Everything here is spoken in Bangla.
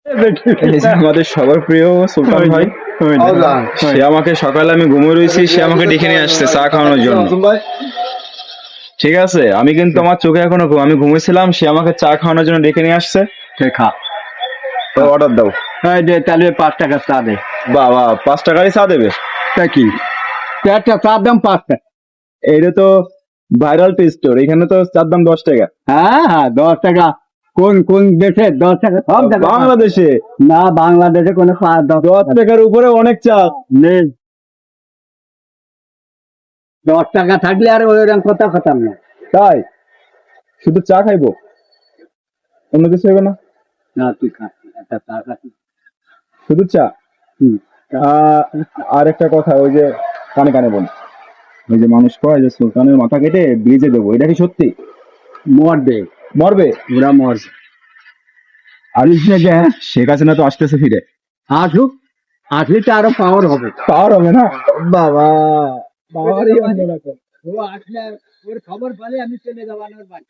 এই যে আমাদের সবার প্রিয় সুলতান ভাই, সে আমাকে সকালে আমি ঘুমিয়ে রয়েছি, সে আমাকে ডেকে নিয়ে আসছে চা খাওয়ানোর জন্য। ঠিক আছে, আমি কিন্তু আমার চোখে এখনো আমি ঘুমিয়েছিলাম, সে আমাকে চা খাওয়ানোর জন্য ডেকে নিয়ে আসছে। খা। তো অর্ডার দাও। এই যে তাহলে 5 টাকা চা দে। বাবা 5 টাকারই চা দেবে? তা কি, একটা চার দাম 5 টাকা। এইটা তো ভাইরাল টি স্টোর, এখানে তো চার দাম 10 টাকা। হ্যাঁ হ্যাঁ, 10 টাকা। কোন কোন দেশে 10 টাকা? সব জায়গায়। বাংলাদেশে না, বাংলাদেশে কোনো 10 টাকার উপরে অনেক চা নেই। 10 টাকা থাকলে আর ওইরকম কথা খতাম না। তাই শুধু চা খাইবো, অন্য কিছু হবে না? না, তুই খা, একটা চা খা। শুধু চা? হুম। আর একটা কথা, ওই যে কানে কানে বল, ওই যে মানুষ কয় যে সুলতানের মাথা কেটে ব্রিজে দেবো, এটা কি সত্যি? মরবে, মরবে? ওরা মরবে। আর শেখ হাসিনা তো আসতেছে ফিরে। আসুক, আসলে তো আরো পাওয়ার হবে। পাওয়ার হবে না বাবা, ও আসলে ওর খবর পেলে আমি চলে যাবো আমার বাড়ি।